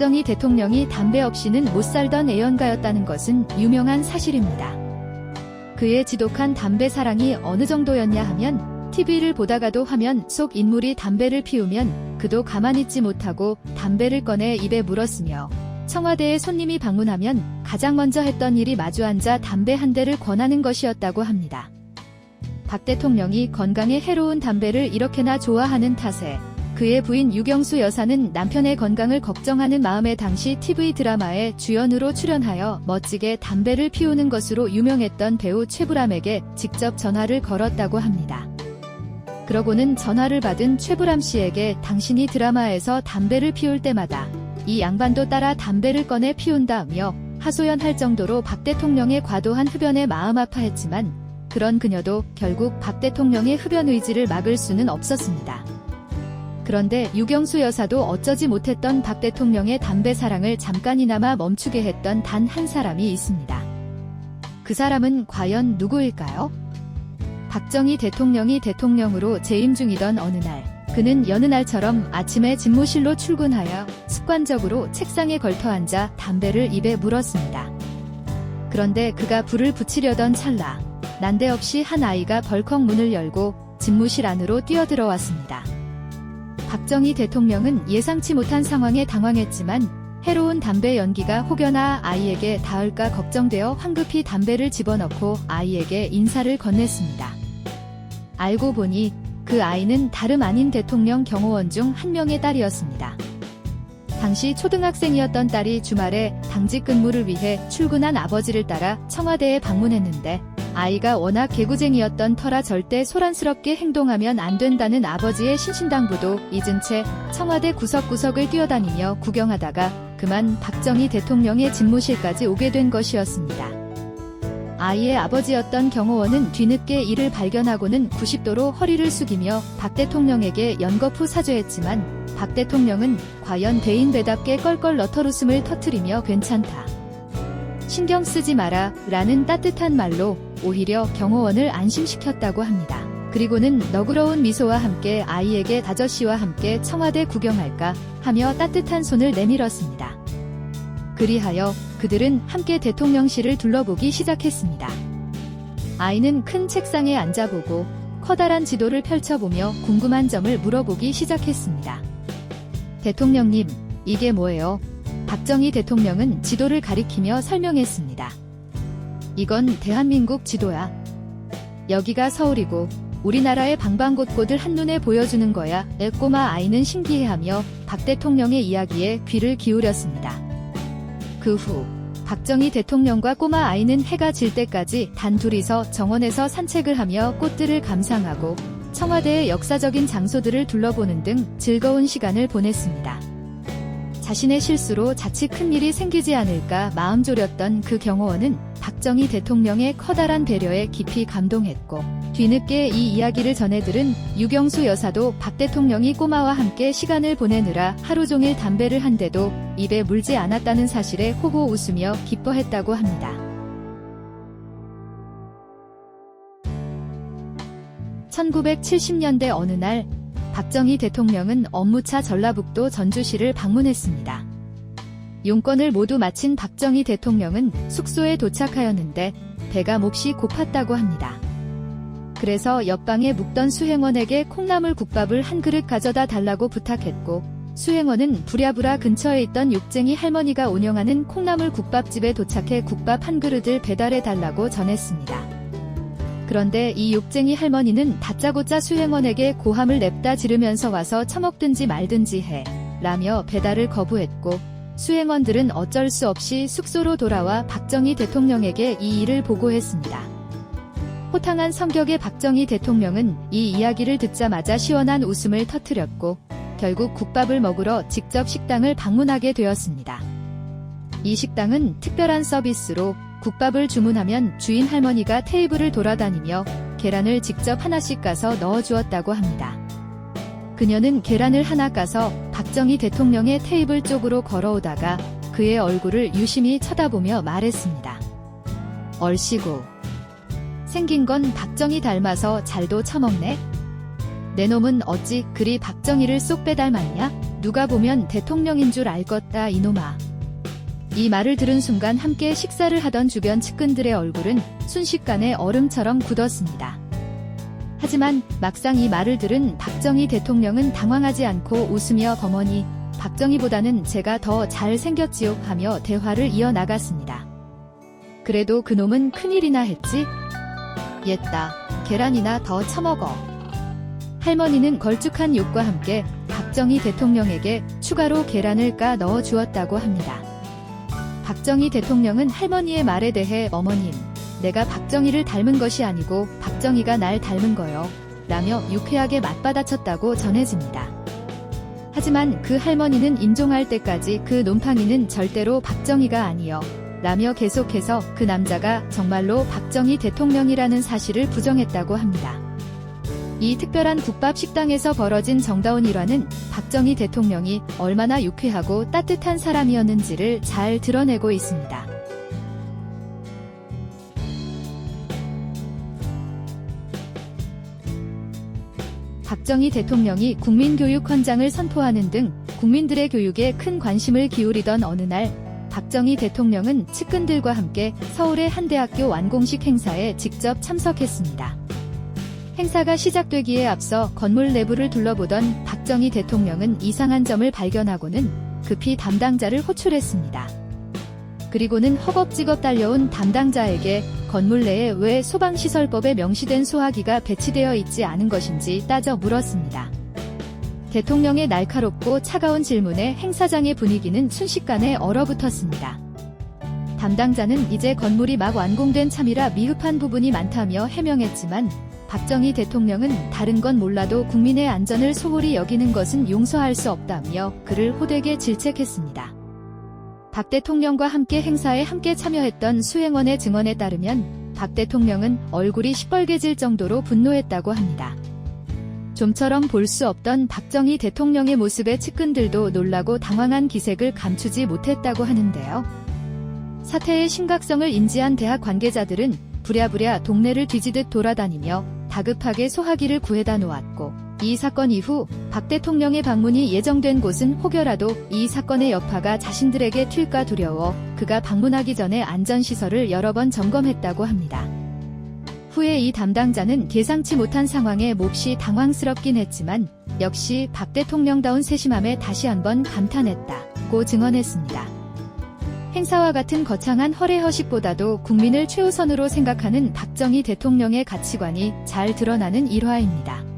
박정희 대통령이 담배 없이는 못 살던 애연가였다는 것은 유명한 사실입니다. 그의 지독한 담배 사랑이 어느 정도였냐 하면 TV를 보다가도 화면 속 인물이 담배를 피우면 그도 가만히 있지 못하고 담배를 꺼내 입에 물었으며 청와대에 손님이 방문하면 가장 먼저 했던 일이 마주 앉아 담배 한 대를 권하는 것이었다고 합니다. 박 대통령이 건강에 해로운 담배를 이렇게나 좋아하는 탓에 그의 부인 유경수 여사는 남편의 건강을 걱정하는 마음에 당시 TV 드라마에 주연으로 출연하여 멋지게 담배를 피우는 것으로 유명했던 배우 최불암에게 직접 전화를 걸었다고 합니다. 그러고는 전화를 받은 최불암 씨에게 당신이 드라마에서 담배를 피울 때마다 이 양반도 따라 담배를 꺼내 피운다며 하소연할 정도로 박 대통령의 과도한 흡연에 마음 아파했지만 그런 그녀도 결국 박 대통령의 흡연 의지를 막을 수는 없었습니다. 그런데 유경수 여사도 어쩌지 못했던 박 대통령의 담배 사랑을 잠깐이나마 멈추게 했던 단 한 사람이 있습니다. 그 사람은 과연 누구일까요? 박정희 대통령이 대통령으로 재임 중이던 어느 날, 그는 여느 날처럼 아침에 집무실로 출근하여 습관적으로 책상에 걸터 앉아 담배를 입에 물었습니다. 그런데 그가 불을 붙이려던 찰나, 난데없이 한 아이가 벌컥 문을 열고 집무실 안으로 뛰어들어왔습니다. 박정희 대통령은 예상치 못한 상황에 당황했지만 해로운 담배 연기가 혹여나 아이에게 닿을까 걱정되어 황급히 담배를 집어넣고 아이에게 인사를 건넸습니다. 알고 보니 그 아이는 다름 아닌 대통령 경호원 중 한 명의 딸이었습니다. 당시 초등학생이었던 딸이 주말에 당직 근무를 위해 출근한 아버지를 따라 청와대에 방문했는데 아이가 워낙 개구쟁이였던 터라 절대 소란스럽게 행동하면 안 된다는 아버지의 신신당부도 잊은 채 청와대 구석구석을 뛰어다니며 구경하다가 그만 박정희 대통령의 집무실까지 오게 된 것이었습니다. 아이의 아버지였던 경호원은 뒤늦게 이를 발견하고는 90도로 허리를 숙이며 박 대통령에게 연거푸 사죄했지만 박 대통령은 과연 대인배답게 껄껄 너털웃음을 터뜨리며 괜찮다, 신경 쓰지 마라 라는 따뜻한 말로 오히려 경호원을 안심시켰다고 합니다. 그리고는 너그러운 미소와 함께 아이에게 아저씨와 함께 청와대 구경할까 하며 따뜻한 손을 내밀었습니다. 그리하여 그들은 함께 대통령실을 둘러보기 시작했습니다. 아이는 큰 책상에 앉아보고 커다란 지도를 펼쳐보며 궁금한 점을 물어보기 시작했습니다. 대통령님, 이게 뭐예요? 박정희 대통령은 지도를 가리키며 설명했습니다. 이건 대한민국 지도야. 여기가 서울이고 우리나라의 방방곳곳을 한눈에 보여주는 거야. 꼬마 아이는 신기해하며 박 대통령의 이야기에 귀를 기울였습니다. 그 후 박정희 대통령과 꼬마 아이는 해가 질 때까지 단둘이서 정원에서 산책을 하며 꽃들을 감상하고 청와대의 역사적인 장소들을 둘러보는 등 즐거운 시간을 보냈습니다. 자신의 실수로 자칫 큰일이 생기지 않을까 마음 졸였던 그 경호원은 박정희 대통령의 커다란 배려에 깊이 감동했고 뒤늦게 이 이야기를 전해 들은 유경수 여사도 박 대통령이 꼬마와 함께 시간을 보내느라 하루 종일 담배를 한 대도 입에 물지 않았다는 사실에 호호 웃으며 기뻐했다고 합니다. 1970년대 어느 날 박정희 대통령은 업무차 전라북도 전주시를 방문했습니다. 용건을 모두 마친 박정희 대통령은 숙소에 도착하였는데 배가 몹시 고팠다고 합니다. 그래서 옆방에 묵던 수행원에게 콩나물 국밥을 한 그릇 가져다 달라고 부탁했고 수행원은 부랴부랴 근처에 있던 욕쟁이 할머니가 운영하는 콩나물 국밥집에 도착해 국밥 한 그릇을 배달해 달라고 전했습니다. 그런데 이 욕쟁이 할머니는 다짜고짜 수행원에게 고함을 냅다 지르면서 와서 처먹든지 말든지 해 라며 배달을 거부했고 수행원들은 어쩔 수 없이 숙소로 돌아와 박정희 대통령에게 이 일을 보고했습니다. 호탕한 성격의 박정희 대통령은 이 이야기를 듣자마자 시원한 웃음을 터뜨렸고 결국 국밥을 먹으러 직접 식당을 방문하게 되었습니다. 이 식당은 특별한 서비스로 국밥을 주문하면 주인 할머니가 테이블을 돌아다니며 계란을 직접 하나씩 까서 넣어주었다고 합니다. 그녀는 계란을 하나 까서 박정희 대통령의 테이블 쪽으로 걸어오다가 그의 얼굴을 유심히 쳐다보며 말했습니다. 얼씨구, 생긴 건 박정희 닮아서 잘도 처먹네? 내 놈은 어찌 그리 박정희를 쏙 빼닮았냐? 누가 보면 대통령인 줄 알겄다 이놈아. 이 말을 들은 순간 함께 식사를 하던 주변 측근들의 얼굴은 순식간에 얼음처럼 굳었습니다. 하지만 막상 이 말을 들은 박정희 대통령은 당황하지 않고 웃으며 어머니, 박정희보다는 제가 더 잘생겼지요 하며 대화를 이어나갔습니다. 그래도 그놈은 큰일이나 했지? 옛다, 계란이나 더 처먹어. 할머니는 걸쭉한 욕과 함께 박정희 대통령에게 추가로 계란을 까 넣어 주었다고 합니다. 박정희 대통령은 할머니의 말에 대해 어머님, 내가 박정희를 닮은 것이 아니고 박정희가 날 닮은 거요 라며 유쾌하게 맞받아쳤다고 전해집니다. 하지만 그 할머니는 인종할 때까지 그 놈팡이는 절대로 박정희가 아니요 라며 계속해서 그 남자가 정말로 박정희 대통령이라는 사실을 부정했다고 합니다. 이 특별한 국밥 식당에서 벌어진 정다운 일화는 박정희 대통령이 얼마나 유쾌하고 따뜻한 사람이었는지를 잘 드러내고 있습니다. 박정희 대통령이 국민교육 헌장을 선포하는 등 국민들의 교육에 큰 관심을 기울이던 어느 날, 박정희 대통령은 측근들과 함께 서울의 한 대학교 완공식 행사에 직접 참석했습니다. 행사가 시작되기에 앞서 건물 내부를 둘러보던 박정희 대통령은 이상한 점을 발견하고는 급히 담당자를 호출했습니다. 그리고는 허겁지겁 달려온 담당자에게 건물 내에 왜 소방시설법에 명시된 소화기가 배치되어 있지 않은 것인지 따져 물었습니다. 대통령의 날카롭고 차가운 질문에 행사장의 분위기는 순식간에 얼어붙었습니다. 담당자는 이제 건물이 막 완공된 참이라 미흡한 부분이 많다며 해명했지만 박정희 대통령은 다른 건 몰라도 국민의 안전을 소홀히 여기는 것은 용서할 수 없다며 그를 호되게 질책했습니다. 박 대통령과 함께 행사에 함께 참여했던 수행원의 증언에 따르면 박 대통령은 얼굴이 시뻘개질 정도로 분노했다고 합니다. 좀처럼 볼 수 없던 박정희 대통령의 모습에 측근들도 놀라고 당황한 기색을 감추지 못했다고 하는데요. 사태의 심각성을 인지한 대학 관계자들은 부랴부랴 동네를 뒤지듯 돌아다니며 다급하게 소화기를 구해다 놓았고, 이 사건 이후 박 대통령의 방문이 예정된 곳은 혹여라도 이 사건의 여파가 자신들에게 튈까 두려워 그가 방문하기 전에 안전시설을 여러 번 점검했다고 합니다. 후에 이 담당자는 예상치 못한 상황에 몹시 당황스럽긴 했지만 역시 박 대통령다운 세심함에 다시 한번 감탄했다고 증언했습니다. 행사와 같은 거창한 허례허식보다도 국민을 최우선으로 생각하는 박정희 대통령의 가치관이 잘 드러나는 일화입니다.